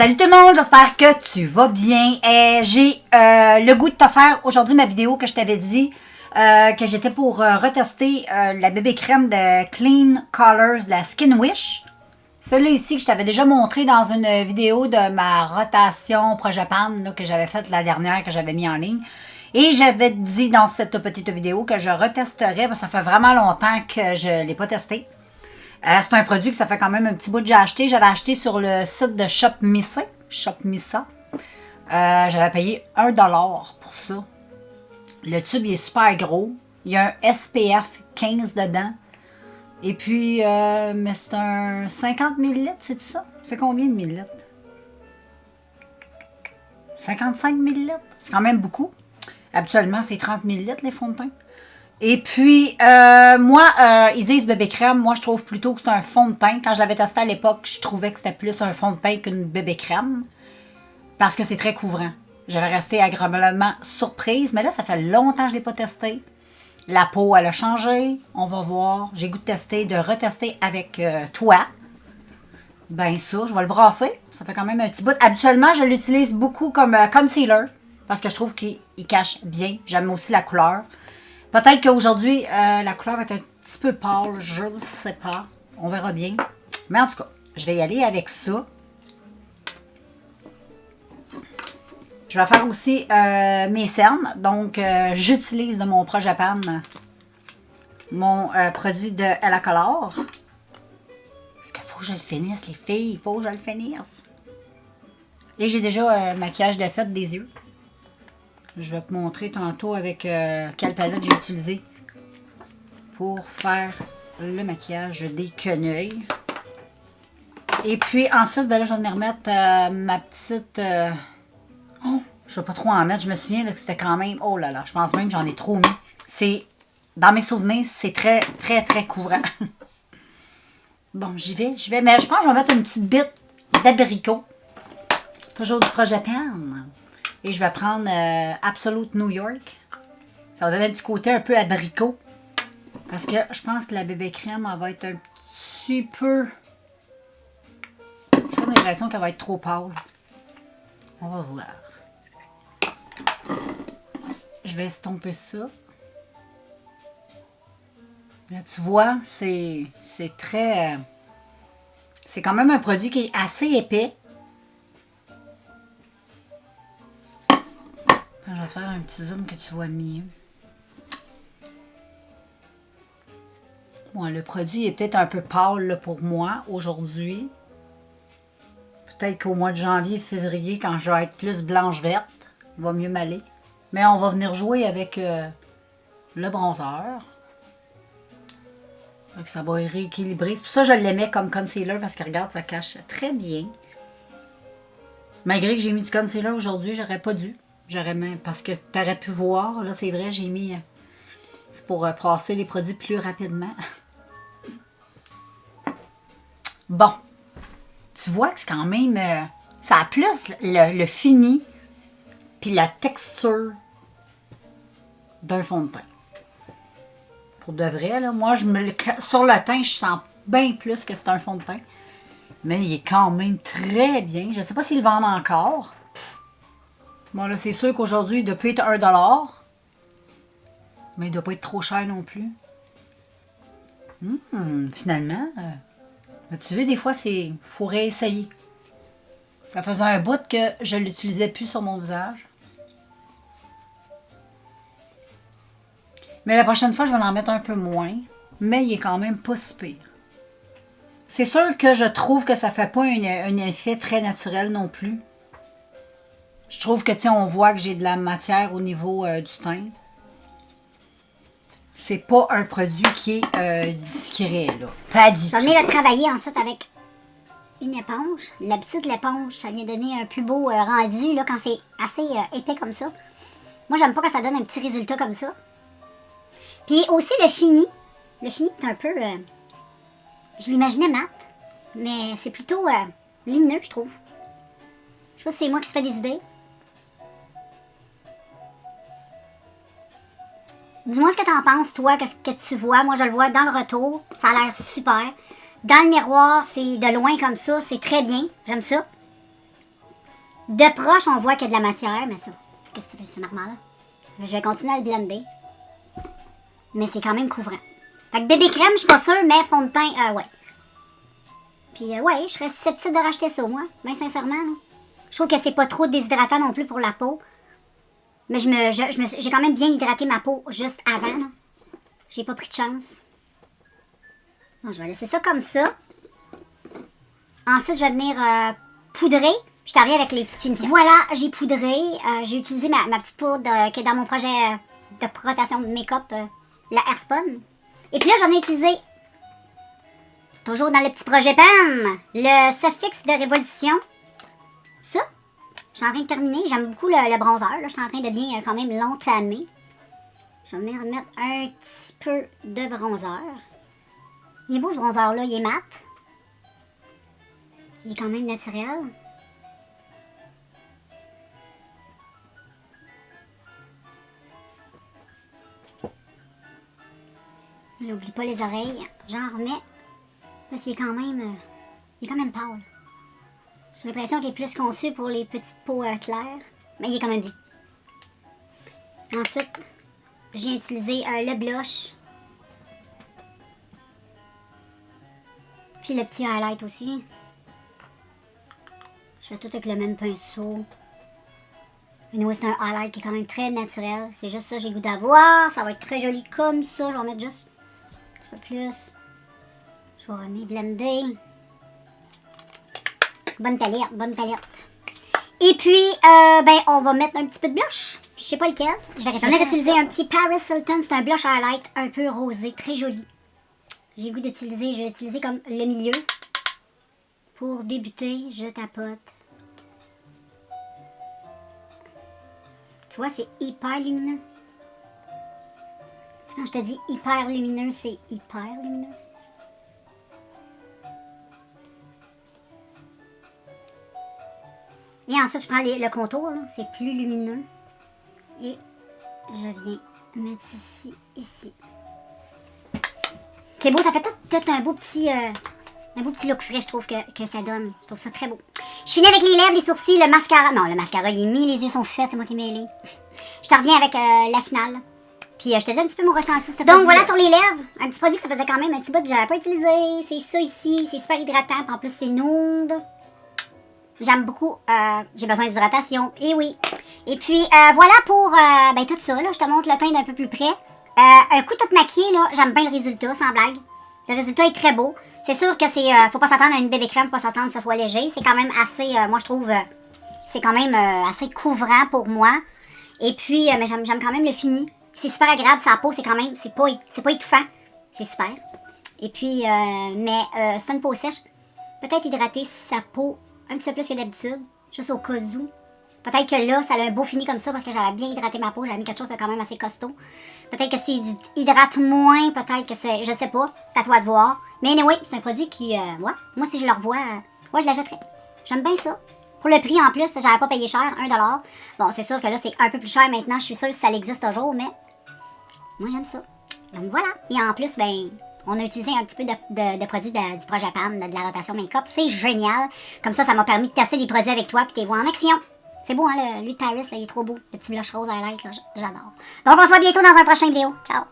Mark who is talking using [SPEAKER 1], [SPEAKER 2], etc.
[SPEAKER 1] Salut tout le monde, j'espère que tu vas bien. J'ai le goût de te faire aujourd'hui ma vidéo que je t'avais dit que j'étais pour retester la bébé crème de Clean Colors de la Skin Wish. Celui-là ici que je t'avais déjà montré dans une vidéo de ma rotation Projet Pan là, que j'avais faite la dernière, que j'avais mis en ligne. Et j'avais dit dans cette petite vidéo que je retesterais, parce que ça fait vraiment longtemps que je ne l'ai pas testé. C'est un produit que ça fait quand même un petit bout que j'ai acheté. J'avais acheté sur le site de Shop Missa. J'avais payé 1$ pour ça. Le tube il est super gros. Il y a un SPF 15 dedans. Et puis, mais c'est un 50 ml, c'est ça? C'est combien de millilitres? 55 ml. C'est quand même beaucoup. Habituellement, c'est 30 ml les fonds de teint. Et puis, moi, ils disent bébé crème. Moi, je trouve plutôt que c'est un fond de teint. Quand je l'avais testé à l'époque, je trouvais que c'était plus un fond de teint qu'une bébé crème. Parce que c'est très couvrant. J'avais resté agréablement surprise. Mais là, ça fait longtemps que je ne l'ai pas testé. La peau, elle a changé. On va voir. J'ai goût de tester, de retester avec toi. Ben ça, je vais le brasser. Ça fait quand même un petit bout. Habituellement, je l'utilise beaucoup comme concealer. Parce que je trouve qu'il cache bien. J'aime aussi la couleur. Peut-être qu'aujourd'hui, la couleur va être un petit peu pâle, je ne sais pas. On verra bien. Mais en tout cas, je vais y aller avec ça. Je vais faire aussi mes cernes. Donc, j'utilise de mon Projet Pan mon produit de La Color. Parce qu'il faut que je le finisse, les filles. Il faut que je le finisse. Et j'ai déjà un maquillage de fête des yeux. Je vais te montrer tantôt avec quelle palette j'ai utilisé pour faire le maquillage des quenouilles. Et puis ensuite, ben là, je vais venir remettre ma petite... Oh, je ne vais pas trop en mettre. Je me souviens que c'était quand même... Oh là là, je pense même que j'en ai trop mis. C'est... Dans mes souvenirs, c'est très, très, très couvrant. Bon, j'y vais. Mais je pense que je vais mettre une petite bite d'abricot. Toujours du Projet Pan. Et je vais prendre Absolute New York. Ça va donner un petit côté un peu abricot. Parce que je pense que la bébé crème, elle va être un petit peu... J'ai l'impression qu'elle va être trop pâle. On va voir. Je vais estomper ça. Là, tu vois, c'est très... c'est quand même un produit qui est assez épais. Je vais te faire un petit zoom que tu vois mieux. Bon, le produit est peut-être un peu pâle là, pour moi aujourd'hui. Peut-être qu'au mois de janvier, février, quand je vais être plus blanche-verte, il va mieux m'aller. Mais on va venir jouer avec le bronzer. Donc ça va rééquilibrer. C'est pour ça que je l'aimais comme concealer parce que regarde, ça cache très bien. Malgré que j'ai mis du concealer aujourd'hui, j'aurais pas dû. J'aurais même, parce que tu aurais pu voir, là c'est vrai, j'ai mis, c'est pour passer les produits plus rapidement. Bon, tu vois que c'est quand même, ça a plus le fini, puis la texture d'un fond de teint. Pour de vrai, là, moi, sur le teint, je sens bien plus que c'est un fond de teint. Mais il est quand même très bien. Je ne sais pas s'ils le vendent encore. Bon, là, c'est sûr qu'aujourd'hui, il doit plus être 1$. Mais il ne doit pas être trop cher non plus. Finalement, tu vois, des fois, il faut réessayer. Ça faisait un bout que je ne l'utilisais plus sur mon visage. Mais la prochaine fois, je vais en mettre un peu moins. Mais il est quand même pas si pire. C'est sûr que je trouve que ça ne fait pas un effet très naturel non plus. Je trouve que, tu sais, on voit que j'ai de la matière au niveau du teint. C'est pas un produit qui est discret, là. Pas du tout.
[SPEAKER 2] Je vais venir le travailler ensuite avec une éponge. L'habitude, l'éponge, ça vient donner un plus beau rendu, là, quand c'est assez épais comme ça. Moi, j'aime pas quand ça donne un petit résultat comme ça. Puis aussi, le fini. Le fini est un peu... je l'imaginais mat. Mais c'est plutôt lumineux, je trouve. Je sais pas si c'est moi qui se fais des idées. Dis-moi ce que t'en penses, toi, qu'est-ce que tu vois. Moi, je le vois dans le retour. Ça a l'air super. Dans le miroir, c'est de loin comme ça. C'est très bien. J'aime ça. De proche, on voit qu'il y a de la matière, mais ça, qu'est-ce que tu veux, c'est normal. Je vais continuer à le blender. Mais c'est quand même couvrant. Fait que bébé crème, je suis pas sûre, mais fond de teint, ouais. Puis, ouais, je serais susceptible de racheter ça, moi. Bien sincèrement, là. Je trouve que c'est pas trop déshydratant non plus pour la peau. Mais j'ai quand même bien hydraté ma peau juste avant, là. J'ai pas pris de chance. Bon, je vais laisser ça comme ça. Ensuite, je vais venir poudrer. Je t'en reviens avec les petites finitions. Voilà, j'ai poudré. J'ai utilisé ma petite poudre qui est dans mon projet de rotation de make-up, la Airspun. Et puis là, j'en ai utilisé, toujours dans le petit projet PAM, le Suffixe de Révolution. Ça, je suis en train de terminer. J'aime beaucoup le bronzer. Là. Je suis en train de bien quand même l'entamer. Je vais venir remettre un petit peu de bronzer. Il est beau ce bronzer-là, il est mat. Il est quand même naturel. N'oublie pas les oreilles. J'en remets. Parce qu'il est quand même... il est quand même pâle. J'ai l'impression qu'il est plus conçu pour les petites peaux claires. Mais il est quand même bien. Ensuite, j'ai utilisé le blush. Puis le petit highlight aussi. Je fais tout avec le même pinceau. Anyway, c'est un highlight qui est quand même très naturel. C'est juste ça que j'ai le goût d'avoir. Ça va être très joli comme ça. Je vais en mettre juste un petit peu plus. Je vais venir blender. Bonne palette, bonne palette. Et puis, ben, on va mettre un petit peu de blush. Je sais pas lequel. Je vais réfléchir. On a utilisé un petit Paris Hilton. C'est un blush highlight un peu rosé, très joli. J'ai le goût d'utiliser, je vais utiliser comme le milieu. Pour débuter, je tapote. Tu vois, c'est hyper lumineux. Quand je te dis hyper lumineux, c'est hyper lumineux. Et ensuite, je prends le contour, c'est plus lumineux. Et je viens mettre ceci ici. C'est beau, ça fait tout un beau petit look frais, je trouve que ça donne. Je trouve ça très beau. Je finis avec les lèvres, les sourcils, le mascara. Non, le mascara, il est mis, les yeux sont faits, c'est moi qui ai mêlé. Je te reviens avec la finale. Puis je te dis un petit peu mon ressenti. Donc voilà sur les lèvres, un petit produit que ça faisait quand même un petit bout que j'avais pas utilisé. C'est ça ici, c'est super hydratant, puis en plus c'est nude. J'aime beaucoup, j'ai besoin d'hydratation, et oui. Et puis voilà pour ben, tout ça, là, je te montre le teint d'un peu plus près. Un coup tout maquillé, là, j'aime bien le résultat, sans blague. Le résultat est très beau. C'est sûr que c'est, faut pas s'attendre à une bébé crème, faut pas s'attendre que ça soit léger. C'est quand même assez, moi je trouve, c'est quand même assez couvrant pour moi. Et puis, mais j'aime quand même le fini. C'est super agréable, sa peau, c'est quand même, c'est pas étouffant. C'est super. Et puis, mais c'est une peau sèche. Peut-être hydrater sa peau un petit peu plus que d'habitude, juste au cas où. Peut-être que là, ça a un beau fini comme ça parce que j'avais bien hydraté ma peau. J'avais mis quelque chose de quand même assez costaud. Peut-être que c'est hydrate moins, peut-être que c'est... Je sais pas, c'est à toi de voir. Mais anyway, c'est un produit qui... ouais, moi, si je le revois, ouais, je l'achèterais. J'aime bien ça. Pour le prix, en plus, j'avais pas payé cher, 1$. Bon, c'est sûr que là, c'est un peu plus cher maintenant. Je suis sûre que ça existe toujours, mais... moi, j'aime ça. Donc voilà. Et en plus, ben... on a utilisé un petit peu de produits du projet PAM, de la rotation make-up. C'est génial. Comme ça m'a permis de tester des produits avec toi puis t'es voir en action. C'est beau, hein, lui de Paris, là, il est trop beau. Le petit blush rose highlight, là, j'adore. Donc, on se voit bientôt dans un prochain vidéo. Ciao!